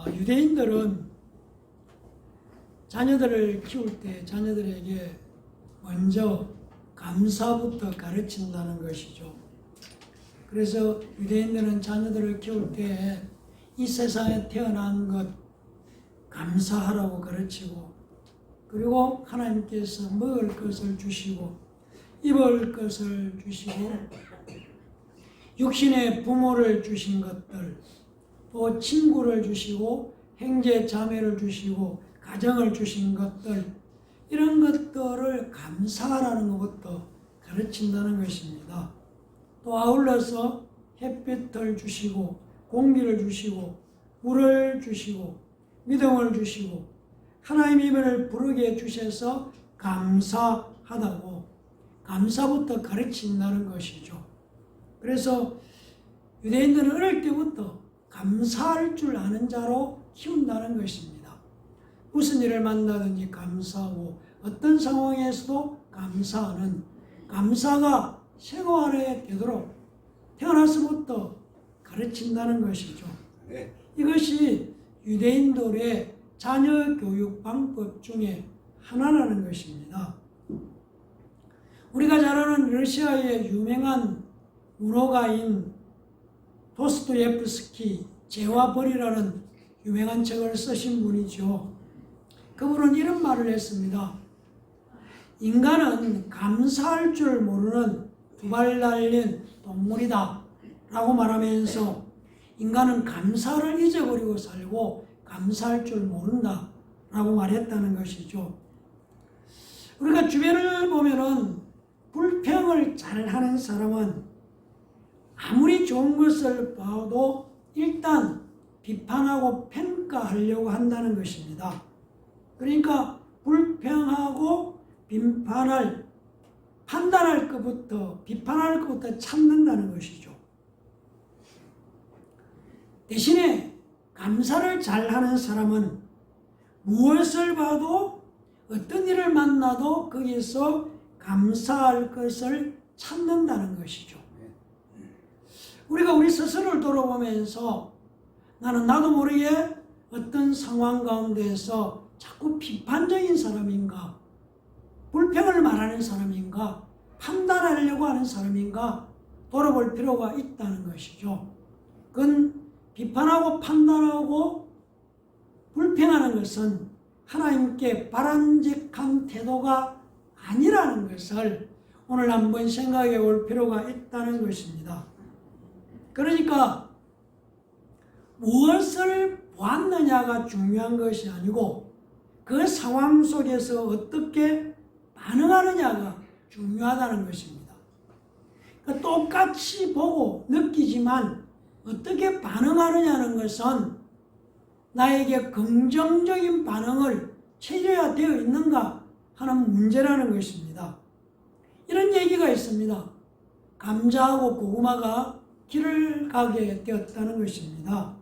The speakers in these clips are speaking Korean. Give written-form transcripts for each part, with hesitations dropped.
유대인들은 자녀들을 키울 때 자녀들에게 먼저 감사부터 가르친다는 것이죠. 그래서 유대인들은 자녀들을 키울 때 이 세상에 태어난 것 감사하라고 가르치고, 그리고 하나님께서 먹을 것을 주시고 입을 것을 주시고 육신의 부모를 주신 것들, 또 친구를 주시고 형제 자매를 주시고 가정을 주신 것들, 이런 것들을 감사하라는 것부터 가르친다는 것입니다. 또 아울러서 햇빛을 주시고 공기를 주시고 물을 주시고 믿음을 주시고 하나님의 이름을 부르게 주셔서 감사하다고 감사부터 가르친다는 것이죠. 그래서 유대인들은 어릴 때부터 감사할 줄 아는 자로 키운다는 것입니다. 무슨 일을 만나든지 감사하고 어떤 상황에서도 감사하는, 감사가 생활에 되도록 태어나서부터 가르친다는 것이죠. 이것이 유대인들의 자녀 교육 방법 중에 하나라는 것입니다. 우리가 잘 아는 러시아의 유명한 문호가인 도스토옙스키 죄와 벌이라는 유명한 책을 쓰신 분이죠. 그분은 이런 말을 했습니다. 인간은 감사할 줄 모르는 두 발 달린 동물이다 라고 말하면서 인간은 감사를 잊어버리고 살고 감사할 줄 모른다 라고 말했다는 것이죠. 우리가 주변을 보면은 불평을 잘하는 사람은 아무리 좋은 것을 봐도 일단 비판하고 평가하려고 한다는 것입니다. 그러니까 불평하고 비판할, 판단할 것부터, 비판할 것부터 찾는다는 것이죠. 대신에 감사를 잘하는 사람은 무엇을 봐도 어떤 일을 만나도 거기서 감사할 것을 찾는다는 것이죠. 우리가 우리 스스로를 돌아보면서 나는 나도 모르게 어떤 상황 가운데서 자꾸 비판적인 사람인가, 불평을 말하는 사람인가, 판단하려고 하는 사람인가 돌아볼 필요가 있다는 것이죠. 그건 비판하고 판단하고 불평하는 것은 하나님께 바람직한 태도가 아니라는 것을 오늘 한번 생각해 볼 필요가 있다는 것입니다. 그러니까 무엇을 보았느냐가 중요한 것이 아니고 그 상황 속에서 어떻게 반응하느냐가 중요하다는 것입니다. 그러니까 똑같이 보고 느끼지만 어떻게 반응하느냐는 것은 나에게 긍정적인 반응을 체져야 되어 있는가 하는 문제라는 것입니다. 이런 얘기가 있습니다. 감자하고 고구마가 길을 가게 되었다는 것입니다.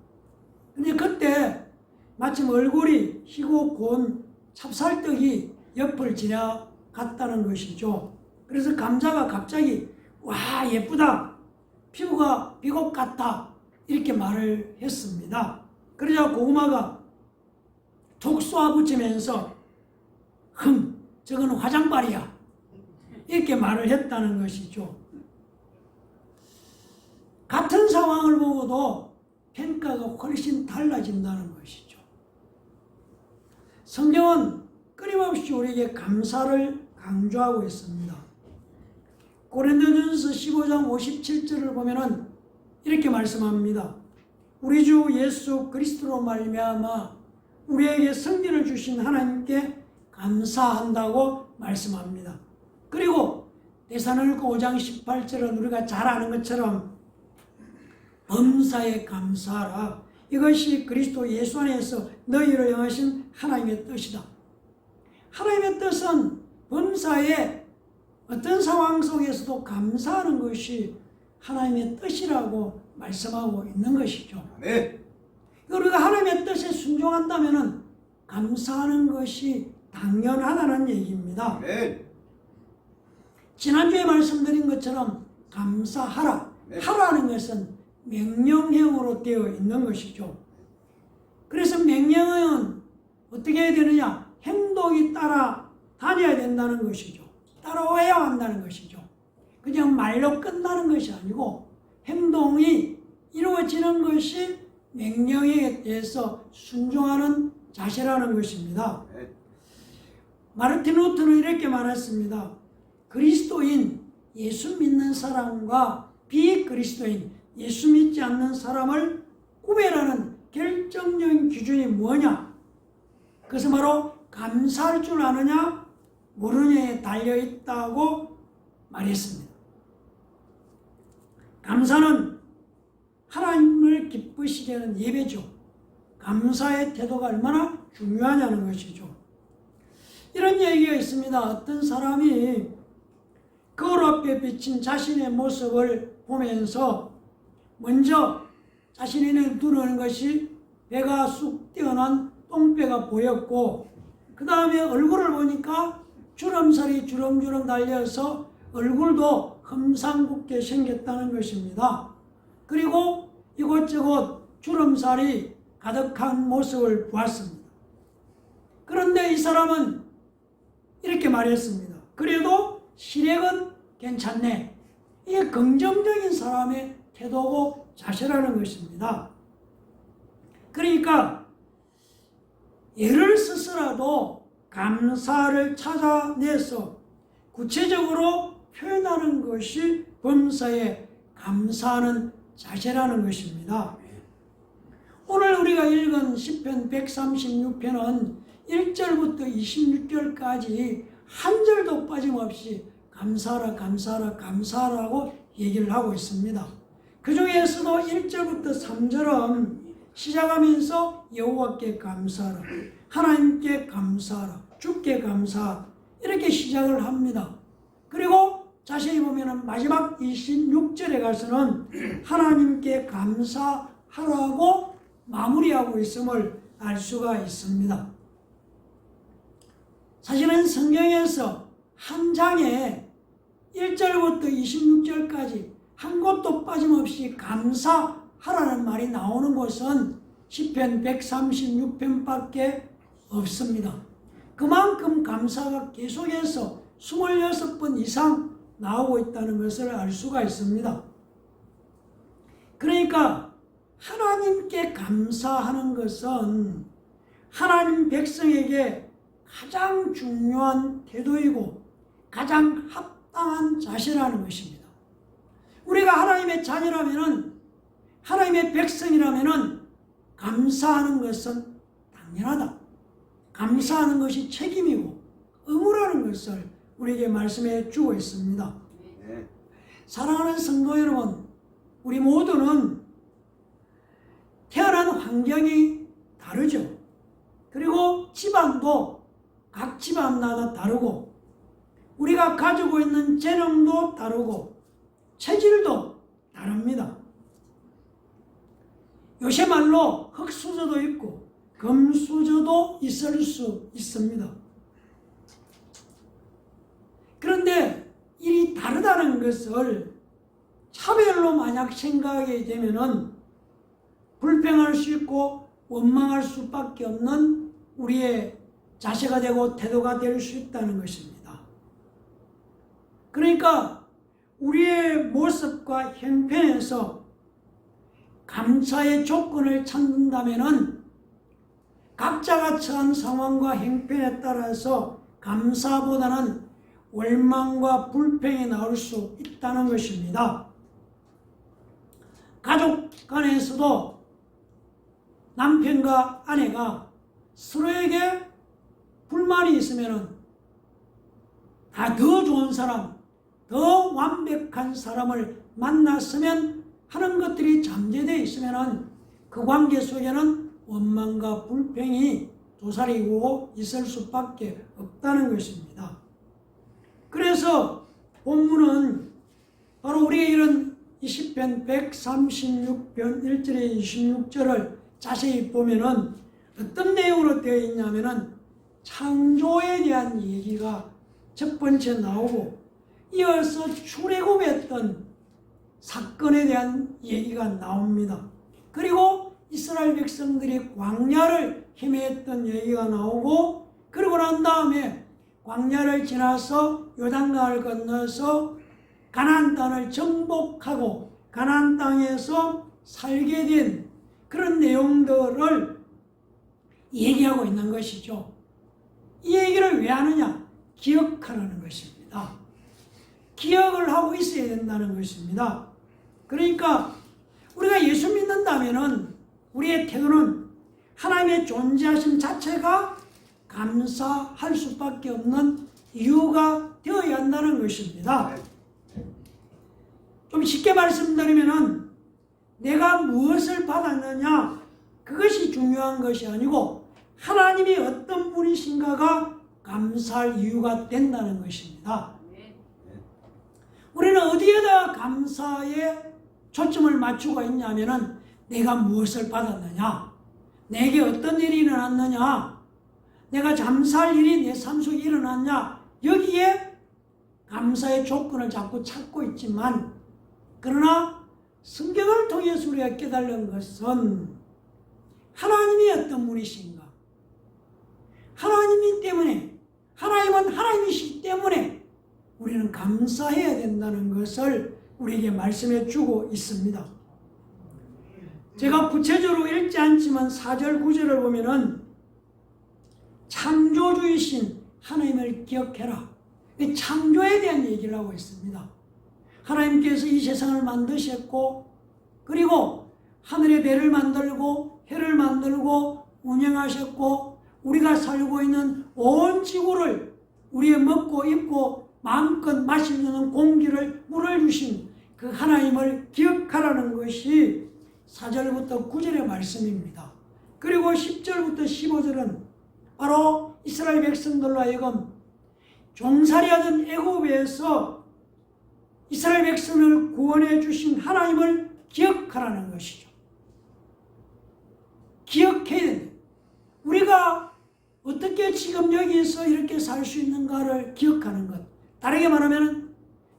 근데 그때 마침 얼굴이 희고 고운 찹쌀떡이 옆을 지나갔다는 것이죠. 그래서 감자가 갑자기 와 예쁘다, 피부가 비곱 같다 이렇게 말을 했습니다. 그러자 고구마가 툭 쏘아붙이면서 저건 화장발이야 이렇게 말을 했다는 것이죠. 같은 상황을 보고도 평가가 훨씬 달라진다는 것이죠. 성경은 끊임없이 우리에게 감사를 강조하고 있습니다. 고린도전서 15장 57절을 보면은 이렇게 말씀합니다. 우리 주 예수 그리스도로 말미암아 우리에게 승리를 주신 하나님께 감사한다고 말씀합니다. 그리고 데살로니가 5장 18절은 우리가 잘 아는 것처럼 범사에 감사하라. 이것이 그리스도 예수 안에서 너희를 향하신 하나님의 뜻이다. 하나님의 뜻은 범사에 어떤 상황 속에서도 감사하는 것이 하나님의 뜻이라고 말씀하고 있는 것이죠. 네. 우리가 하나님의 뜻에 순종한다면 감사하는 것이 당연하다는 얘기입니다. 네. 지난주에 말씀드린 것처럼 감사하라. 네. 하라는 것은 명령형으로 되어 있는 것이죠. 그래서 명령은 어떻게 해야 되느냐? 행동이 따라 다녀야 된다는 것이죠. 따라와야 한다는 것이죠. 그냥 말로 끝나는 것이 아니고 행동이 이루어지는 것이 명령에 대해서 순종하는 자세라는 것입니다. 마르틴 루터는 이렇게 말했습니다. 그리스도인, 예수 믿는 사람과 비그리스도인, 예수 믿지 않는 사람을 구별하는 결정적인 기준이 뭐냐? 그것은 바로 감사할 줄 아느냐 모르느냐에 달려있다고 말했습니다. 감사는 하나님을 기쁘시게 하는 예배죠. 감사의 태도가 얼마나 중요하냐는 것이죠. 이런 얘기가 있습니다. 어떤 사람이 거울 앞에 비친 자신의 모습을 보면서 먼저 자신의 눈에 들어오는 것이 배가 쑥 뛰어난 똥배가 보였고, 그 다음에 얼굴을 보니까 주름살이 주렁주렁 달려서 얼굴도 험상궂게 생겼다는 것입니다. 그리고 이곳저곳 주름살이 가득한 모습을 보았습니다. 그런데 이 사람은 이렇게 말했습니다. 그래도 시력은 괜찮네. 이게 긍정적인 사람의 태도고 자세라는 것입니다. 그러니까 예를 쓰서라도 감사를 찾아내서 구체적으로 표현하는 것이 범사에 감사하는 자세라는 것입니다. 오늘 우리가 읽은 시편 136편은 1절부터 26절까지 한 절도 빠짐없이 감사하라 감사하라 감사하라고 얘기를 하고 있습니다. 그 중에서도 1절부터 3절은 시작하면서 여호와께 감사하라, 하나님께 감사하라, 주께 감사, 이렇게 시작을 합니다. 그리고 자세히 보면 마지막 26절에 가서는 하나님께 감사하라고 마무리하고 있음을 알 수가 있습니다. 사실은 성경에서 한 장에 1절부터 26절까지 한 곳도 빠짐없이 감사하라는 말이 나오는 곳은 시편 136편밖에 없습니다. 그만큼 감사가 계속해서 26번 이상 나오고 있다는 것을 알 수가 있습니다. 그러니까 하나님께 감사하는 것은 하나님 백성에게 가장 중요한 태도이고 가장 합당한 자세라는 것입니다. 우리가 하나님의 자녀라면은, 하나님의 백성이라면은 감사하는 것은 당연하다. 감사하는 것이 책임이고 의무라는 것을 우리에게 말씀해 주고 있습니다. 사랑하는 성도 여러분, 우리 모두는 태어난 환경이 다르죠. 그리고 집안도 각 집안마다 다르고, 우리가 가지고 있는 재능도 다르고 체질도 다릅니다. 요새 말로 흙수저도 있고 금수저도 있을 수 있습니다. 그런데 이 다르다는 것을 차별로 만약 생각하게 되면은 불평할 수 있고 원망할 수밖에 없는 우리의 자세가 되고 태도가 될 수 있다는 것입니다. 그러니까 우리의 모습과 형편에서 감사의 조건을 찾는다면은 각자가 처한 상황과 형편에 따라서 감사보다는 원망과 불평이 나올 수 있다는 것입니다. 가족 간에서도 남편과 아내가 서로에게 불만이 있으면 다 더 좋은 사람, 더 완벽한 사람을 만났으면 하는 것들이 잠재되어 있으면 그 관계 속에는 원망과 불평이 도사리고 있을 수밖에 없다는 것입니다. 그래서 본문은 바로 우리가 이런 시편 136편 1절에 26절을 자세히 보면은 어떤 내용으로 되어 있냐면은 창조에 대한 얘기가 첫 번째 나오고, 이어서 출애굽했던 사건에 대한 얘기가 나옵니다. 그리고 이스라엘 백성들이 광야를 헤매했던 얘기가 나오고, 그러고 난 다음에 광야를 지나서 요단강을 건너서 가나안 땅을 정복하고 가나안 땅에서 살게 된 그런 내용들을 얘기하고 있는 것이죠. 이 얘기를 왜 하느냐? 기억하라는 것입니다. 기억을 하고 있어야 된다는 것입니다. 그러니까 우리가 예수 믿는다면은 우리의 태도는 하나님의 존재하심 자체가 감사할 수밖에 없는 이유가 되어야 한다는 것입니다. 좀 쉽게 말씀드리면은 내가 무엇을 받았느냐, 그것이 중요한 것이 아니고 하나님이 어떤 분이신가가 감사할 이유가 된다는 것입니다. 우리는 어디에다 감사에 초점을 맞추고 있냐면은 내가 무엇을 받았느냐, 내게 어떤 일이 일어났느냐, 내가 감사할 일이 내 삶 속에 일어났냐, 여기에 감사의 조건을 자꾸 찾고 있지만, 그러나 성경을 통해서 우리가 깨달은 것은 하나님이 어떤 분이신가, 하나님이 때문에, 하나님은 하나님이시기 때문에 우리는 감사해야 된다는 것을 우리에게 말씀해 주고 있습니다. 제가 구체적으로 읽지 않지만 4절 9절을 보면은 창조주이신 하나님을 기억해라, 창조에 대한 얘기를 하고 있습니다. 하나님께서 이 세상을 만드셨고, 그리고 하늘의 별을 만들고 해를 만들고 운영하셨고, 우리가 살고 있는 온 지구를 우리의 먹고 입고 마음껏 마실 수 있는 공기를 물을 주신 그 하나님을 기억하라는 것이 4절부터 9절의 말씀입니다. 그리고 10절부터 15절은 바로 이스라엘 백성들로 하여금 종살이하던 애굽에서 이스라엘 백성을 구원해 주신 하나님을 기억하라는 것이죠. 기억해야 된다. 우리가 어떻게 지금 여기서 이렇게 살 수 있는가를 기억하는 것. 다르게 말하면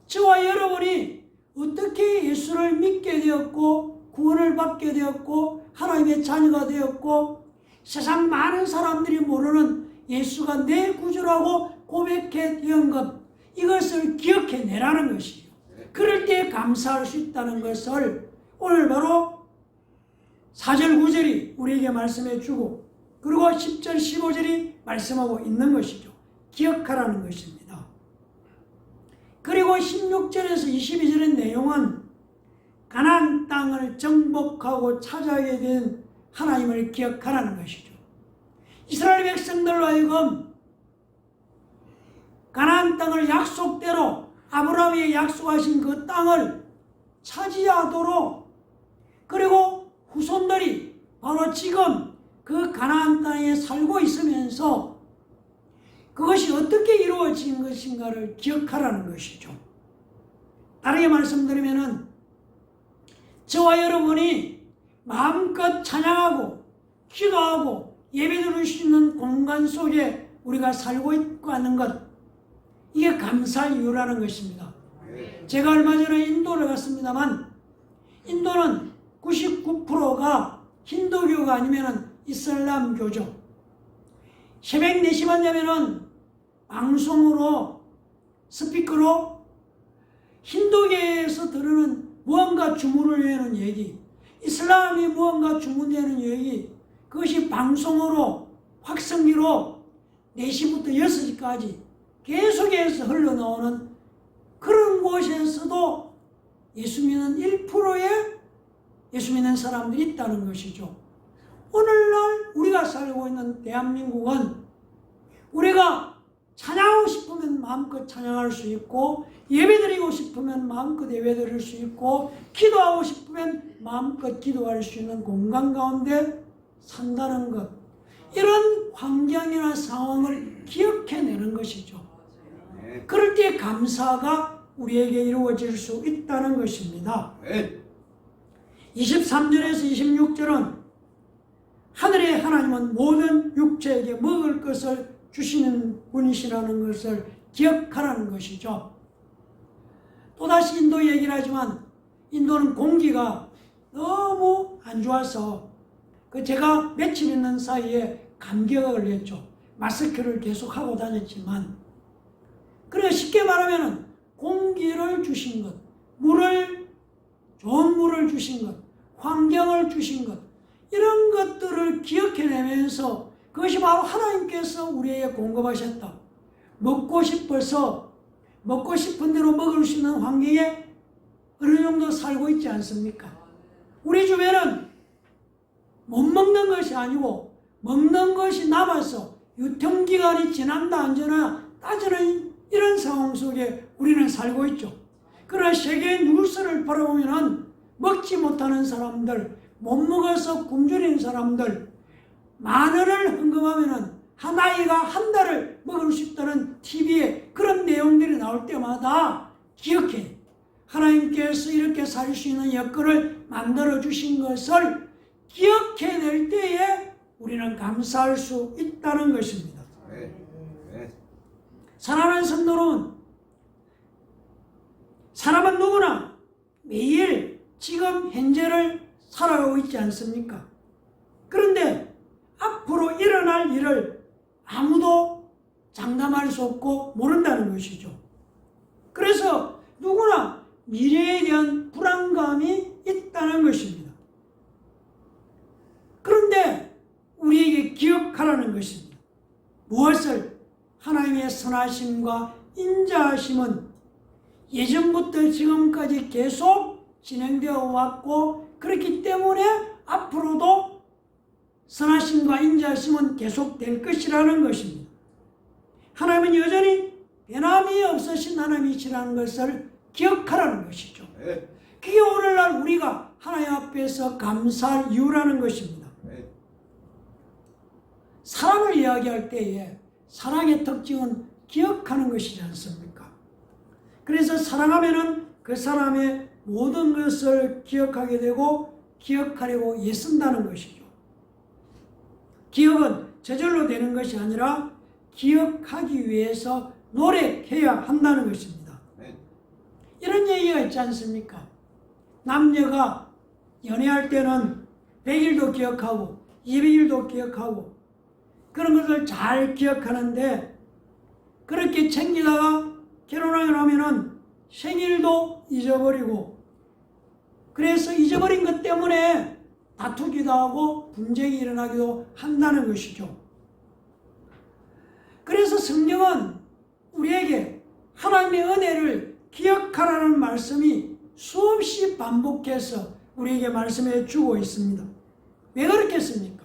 저와 여러분이 어떻게 예수를 믿게 되었고 구원을 받게 되었고 하나님의 자녀가 되었고 세상 많은 사람들이 모르는 예수가 내 구주라고 고백해 된 것, 이것을 기억해내라는 것이에요. 그럴 때 감사할 수 있다는 것을 오늘 바로 4절 9절이 우리에게 말씀해 주고, 그리고 10절 15절이 말씀하고 있는 것이죠. 기억하라는 것입니다. 그리고 16절에서 22절의 내용은 가나안 땅을 정복하고 차지하게 된 하나님을 기억하라는 것이죠. 이스라엘 백성들로 하여금 가나안 땅을 약속대로 아브라함이 약속하신 그 땅을 차지하도록, 그리고 후손들이 바로 지금 그 가나안 땅에 살고 있으면서 그것이 어떻게 이루어진 것인가를 기억하라는 것이죠. 다르게 말씀드리면은 저와 여러분이 마음껏 찬양하고 기도하고 예배드릴 수 있는 공간 속에 우리가 살고 있고 하는 것, 이게 감사할 이유라는 것입니다. 제가 얼마 전에 인도를 갔습니다만 인도는 99%가 힌두교가 아니면 이슬람교죠. 새벽 4시만 되면은 방송으로 스피커로 힌두교에서 들으는 무언가 주문을 외우는 얘기, 이슬람이 무언가 주문되는 얘기, 그것이 방송으로 확성기로 4시부터 6시까지 계속해서 흘러나오는 그런 곳에서도 예수 믿는 1%의 예수 믿는 사람들이 있다는 것이죠. 오늘날 우리가 살고 있는 대한민국은 우리가 찬양하고 싶으면 마음껏 찬양할 수 있고, 예배드리고 싶으면 마음껏 예배드릴 수 있고, 기도하고 싶으면 마음껏 기도할 수 있는 공간 가운데 산다는 것, 이런 환경이나 상황을 기억해내는 것이죠. 그럴 때 감사가 우리에게 이루어질 수 있다는 것입니다. 23절에서 26절은 하늘의 하나님은 모든 육체에게 먹을 것을 주시는 분이시라는 것을 기억하라는 것이죠. 또다시 인도 얘기를 하지만 인도는 공기가 너무 안 좋아서 제가 며칠 있는 사이에 감기가 걸렸죠. 마스크를 계속 하고 다녔지만, 그러니까 쉽게 말하면 공기를 주신 것, 좋은 물을 주신 것, 환경을 주신 것, 이런 것들을 기억해내면서 그것이 바로 하나님께서 우리에게 공급하셨다. 먹고 싶어서 먹고 싶은 대로 먹을 수 있는 환경에 어느 정도 살고 있지 않습니까? 우리 주변은 못 먹는 것이 아니고 먹는 것이 남아서 유통기간이 지난다 안 지나 따지는 이런 상황 속에 우리는 살고 있죠. 그러나 세계 뉴스를 바라보면 먹지 못하는 사람들, 못 먹어서 굶주린 사람들, 마늘을 흥금하면 한 아이가 한 달을 먹을 수 있다는 TV에 그런 내용들이 나올 때마다 기억해. 하나님께서 이렇게 살 수 있는 여건을 만들어 주신 것을 기억해낼 때에 우리는 감사할 수 있다는 것입니다. 사랑하는 성도는, 사람은 누구나 매일 지금 현재를 살아가고 있지 않습니까? 그런데 앞으로 일어날 일을 아무도 장담할 수 없고 모른다는 것이죠. 그래서 누구나 미래에 대한 불안감이 있다는 것입니다. 그런데 우리에게 기억하라는 것입니다. 무엇을? 하나님의 선하심과 인자하심은 예전부터 지금까지 계속 진행되어 왔고, 그렇기 때문에 앞으로도 선하심과 인자하심은 계속될 것이라는 것입니다. 하나님은 여전히 변함이 없으신 하나님이시라는 것을 기억하라는 것이죠. 그게 오늘날 우리가 하나님 앞에서 감사할 이유라는 것입니다. 사랑을 이야기할 때에 사랑의 특징은 기억하는 것이지 않습니까? 그래서 사랑하면은 그 사람의 모든 것을 기억하게 되고 기억하려고 애쓴다는 것이죠. 기억은 저절로 되는 것이 아니라 기억하기 위해서 노력해야 한다는 것입니다. 이런 얘기가 있지 않습니까? 남녀가 연애할 때는 100일도 기억하고 200일도 기억하고 그런 것을 잘 기억하는데, 그렇게 챙기다가 결혼하고 나면은 생일도 잊어버리고, 그래서 잊어버린 것 때문에 다투기도 하고 분쟁이 일어나기도 한다는 것이죠. 그래서 성경은 우리에게 하나님의 은혜를 기억하라는 말씀이 수없이 반복해서 우리에게 말씀해 주고 있습니다. 왜 그렇겠습니까?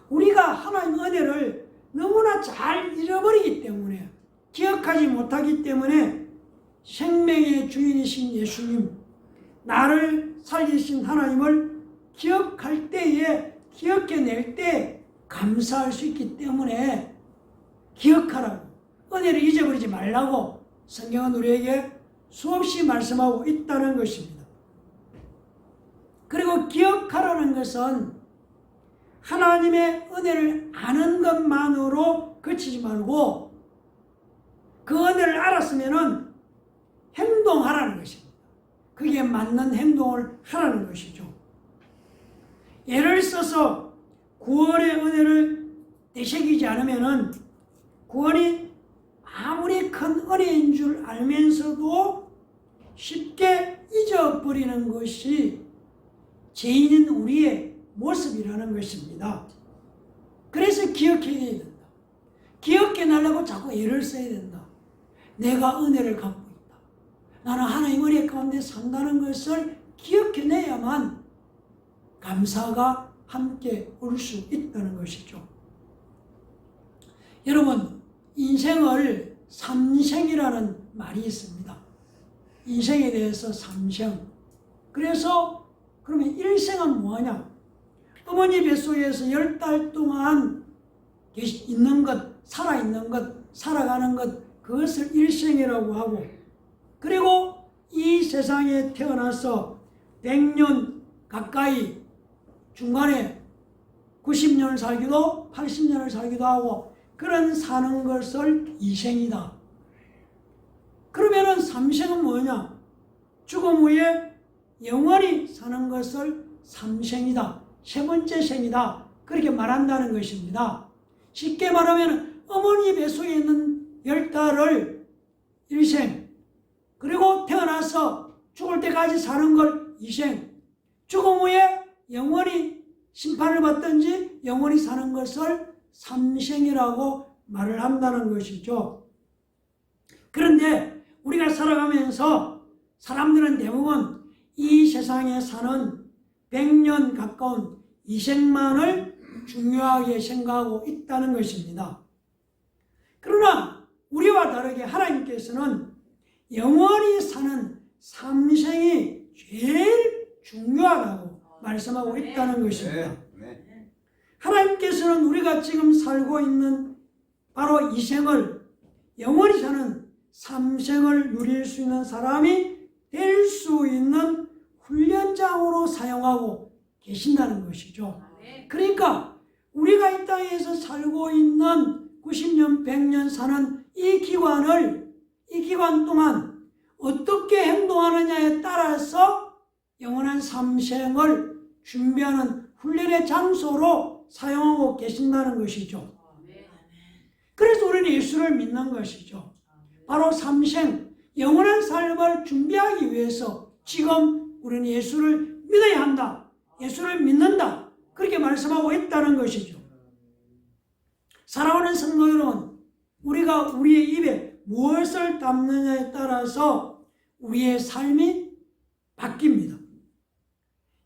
우리가 하나님의 은혜를 너무나 잘 잃어버리기 때문에, 기억하지 못하기 때문에 생명의 주인이신 예수님, 나를 살리신 하나님을 기억할 때에, 기억해낼 때 감사할 수 있기 때문에 기억하라고, 은혜를 잊어버리지 말라고 성경은 우리에게 수없이 말씀하고 있다는 것입니다. 그리고 기억하라는 것은 하나님의 은혜를 아는 것만으로 그치지 말고 그 은혜를 알았으면은 행동하라는 것입니다. 그게 맞는 행동을 하라는 것이죠. 예를 써서 구원의 은혜를 되새기지 않으면은 구원이 아무리 큰 은혜인 줄 알면서도 쉽게 잊어버리는 것이 죄인인 우리의 모습이라는 것입니다. 그래서 기억해야 된다. 기억해내려고 자꾸 애를 써야 된다. 내가 은혜를 갖고 있다. 나는 하나님 은혜 가운데 산다는 것을 기억해내야만 감사가 함께 올 수 있다는 것이죠. 여러분, 인생을 삼생이라는 말이 있습니다. 인생에 대해서 삼생. 그래서 그러면 일생은 뭐하냐? 어머니 뱃속에서 10달 동안 있는 것, 살아있는 것, 살아가는 것, 그것을 일생이라고 하고, 그리고 이 세상에 태어나서 100년 가까이 중간에 90년을 살기도 80년을 살기도 하고 그런 사는 것을 이생이다. 그러면은 삼생은 뭐냐? 죽음 후에 영원히 사는 것을 삼생이다. 세 번째 생이다. 그렇게 말한다는 것입니다. 쉽게 말하면 어머니 뱃속에 있는 10달을 일생, 그리고 태어나서 죽을 때까지 사는 걸 이생, 죽음 후에 영원히 심판을 받든지 영원히 사는 것을 삼생이라고 말을 한다는 것이죠. 그런데 우리가 살아가면서 사람들은 대부분 이 세상에 사는 100년 가까운 이생만을 중요하게 생각하고 있다는 것입니다. 그러나 우리와 다르게 하나님께서는 영원히 사는 삼생이 제일 중요하다고 말씀하고 있다는 것입니다. 하나님께서는 우리가 지금 살고 있는 바로 이 생을 영원히 사는 삼생을 누릴 수 있는 사람이 될 수 있는 훈련장으로 사용하고 계신다는 것이죠. 그러니까 우리가 이 땅에서 살고 있는 90년, 100년 사는 이 기간 동안 어떻게 행동하느냐에 따라서 영원한 삼생을 준비하는 훈련의 장소로 사용하고 계신다는 것이죠. 그래서 우리는 예수를 믿는 것이죠. 바로 삼생, 영원한 삶을 준비하기 위해서 지금 우리는 예수를 믿어야 한다. 예수를 믿는다. 그렇게 말씀하고 있다는 것이죠. 살아오는 성도 여러분, 우리가 우리의 입에 무엇을 담느냐에 따라서 우리의 삶이 바뀝니다.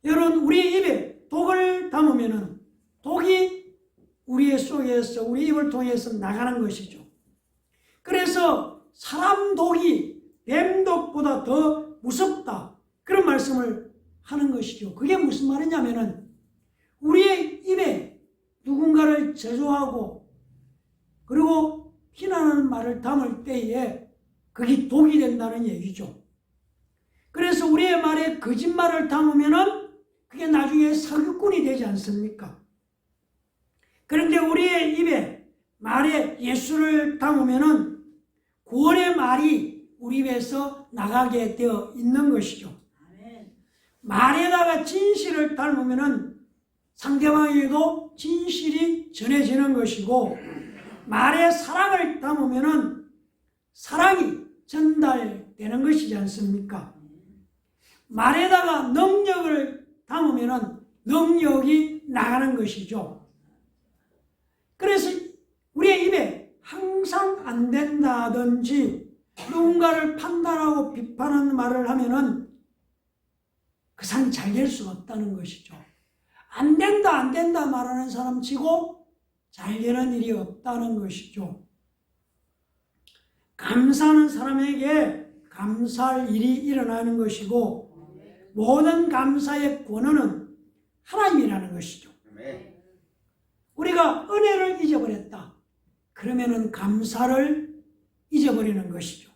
여러분, 우리의 입에 독을 담으면 독이 우리의 속에서 우리 입을 통해서 나가는 것이죠. 그래서 사람 독이 뱀 독보다 더 무섭다. 그런 말씀을 하는 것이죠. 그게 무슨 말이냐면은 우리의 입에 누군가를 저주하고 그리고 비난하는 말을 담을 때에 그게 독이 된다는 얘기죠. 그래서 우리의 말에 거짓말을 담으면은 그게 나중에 사기꾼이 되지 않습니까? 그런데 우리의 입에 말에 예수를 담으면은 구원의 말이 우리 입에서 나가게 되어 있는 것이죠. 말에다가 진실을 담으면은 상대방에게도 진실이 전해지는 것이고, 말에 사랑을 담으면은 사랑이 전달되는 것이지 않습니까? 말에다가 능력을 담으면은 능력이 나가는 것이죠. 그래서 우리의 입에 항상 안 된다든지 누군가를 판단하고 비판하는 말을 하면은 그 사람이 잘 될 수가 없다는 것이죠. 안 된다 말하는 사람 치고 잘 되는 일이 없다는 것이죠. 감사하는 사람에게 감사할 일이 일어나는 것이고, 모든 감사의 권한은 하나님이라는 것이죠. 우리가 은혜를 잊어버렸다. 그러면은 감사를 잊어버리는 것이죠.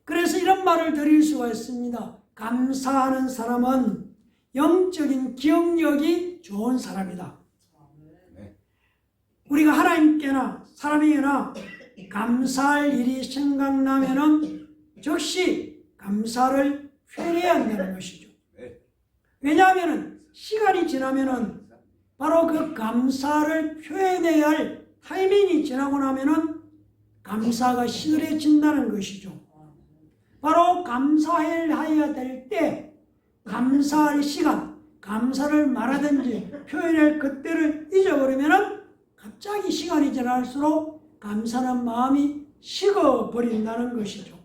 그래서 이런 말을 드릴 수가 있습니다. 감사하는 사람은 영적인 기억력이 좋은 사람이다. 우리가 하나님께나 사람에게나 감사할 일이 생각나면은 즉시 감사를 표현해야 한다는 것이죠. 왜냐하면 시간이 지나면은 바로 그 감사를 표현해야 할 타이밍이 지나고 나면은 감사가 시들해진다는 것이죠. 바로 감사해야 될 때, 감사할 시간, 감사를 말하든지 표현할 그때를 잊어버리면은 갑자기 시간이 지날수록 감사한 마음이 식어버린다는 것이죠.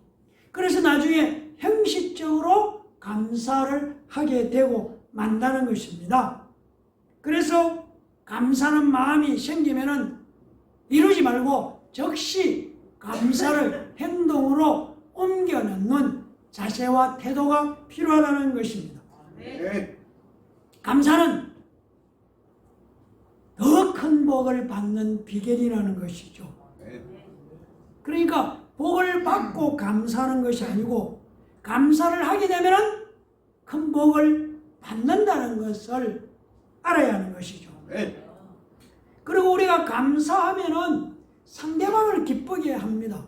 그래서 나중에 형식적으로 감사를 하게 되고 만다는 것입니다. 그래서 감사하는 마음이 생기면은 이루지 말고 즉시 감사를 행동으로 옮겨놓는 자세와 태도가 필요하다는 것입니다. 감사는 더 큰 복을 받는 비결이라는 것이죠. 그러니까 복을 받고 감사하는 것이 아니고 감사를 하게 되면 큰 복을 받는다는 것을 알아야 하는 것이죠. 그리고 우리가 감사하면은 상대방을 기쁘게 합니다.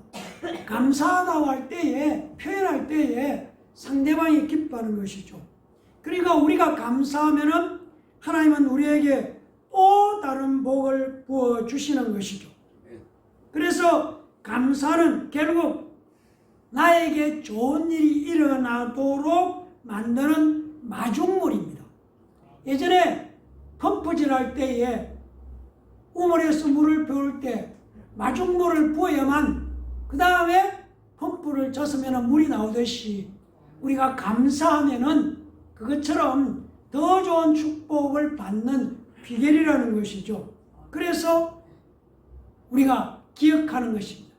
감사하다고 할 때에, 표현할 때에 상대방이 기뻐하는 것이죠. 그러니까 우리가 감사하면은 하나님은 우리에게 또 다른 복을 부어주시는 것이죠. 그래서 감사는 결국 나에게 좋은 일이 일어나도록 만드는 마중물입니다. 예전에 펌프질 할 때에 우물에서 물을 배울 때 마중물을 부어야만 그 다음에 펌프를 쳤으면 물이 나오듯이 우리가 감사하면은 그것처럼 더 좋은 축복을 받는 비결이라는 것이죠. 그래서 우리가 기억하는 것입니다.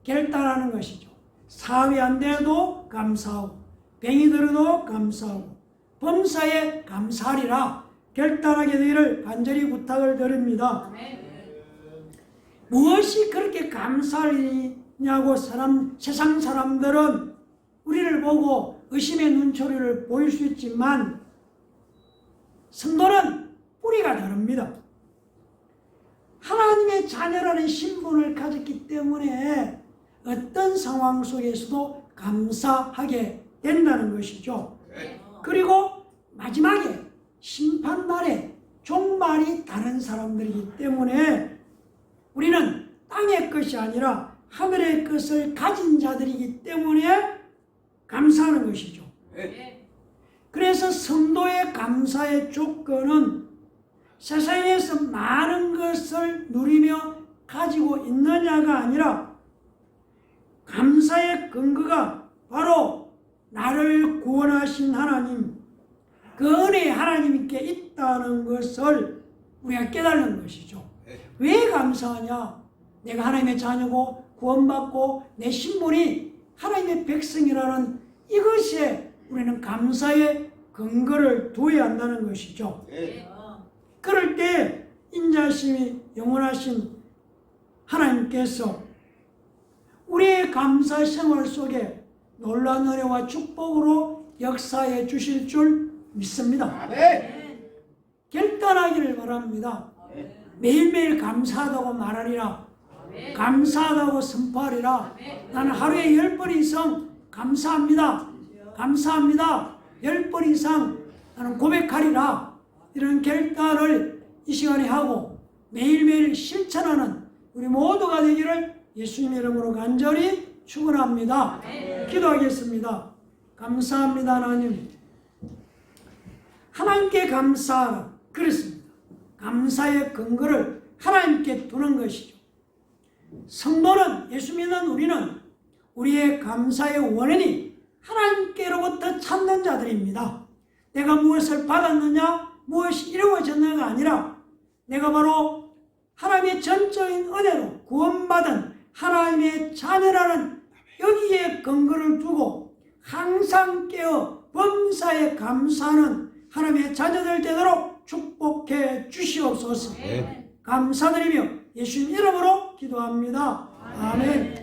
결단하는 것이죠. 사위 안 돼도 감사하고 병이 들어도 감사하고 범사에 감사하리라 결단하게 되기를 간절히 부탁을 드립니다. 무엇이 그렇게 감사하냐고 세상 사람들은 우리를 보고 의심의 눈초리를 보일 수 있지만 성도는 뿌리가 다릅니다. 하나님의 자녀라는 신분을 가졌기 때문에 어떤 상황 속에서도 감사하게 된다는 것이죠. 그리고 마지막에 심판날에 종말이 다른 사람들이기 때문에 우리는 땅의 것이 아니라 하늘의 것을 가진 자들이기 때문에 감사하는 것이죠. 그래서 성도의 감사의 조건은 세상에서 많은 것을 누리며 가지고 있느냐가 아니라 감사의 근거가 바로 나를 구원하신 하나님, 그 은혜의 하나님께 있다는 것을 우리가 깨달는 것이죠. 왜 감사하냐? 내가 하나님의 자녀고 구원받고 내 신분이 하나님의 백성이라는 이것에 우리는 감사의 근거를 둬야 한다는 것이죠. 그럴 때 인자심이 영원하신 하나님께서 우리의 감사 생활 속에 놀라운 은혜와 축복으로 역사해 주실 줄 믿습니다. 결단하기를 바랍니다. 매일매일 감사하다고 말하리라. 감사하다고 선포하리라. 나는 하루에 10번 이상 감사합니다. 감사합니다. 10번 이상 나는 고백하리라. 이런 결단을 이 시간에 하고 매일매일 실천하는 우리 모두가 되기를 예수님 이름으로 간절히 축원합니다. 기도하겠습니다. 감사합니다. 하나님. 하나님께 감사하라. 그렇습니다. 감사의 근거를 하나님께 두는 것이죠. 성도는, 예수 믿는 우리는 우리의 감사의 원인이 하나님께로부터 찾는 자들입니다. 내가 무엇을 받았느냐, 무엇이 이루어졌느냐가 아니라 내가 바로 하나님의 전적인 은혜로 구원받은 하나님의 자녀라는 여기에 근거를 두고 항상 깨어 범사에 감사하는 하나님의 자녀들 되도록 축복해 주시옵소서. 감사드리며 예수님 이름으로 기도합니다. 아멘.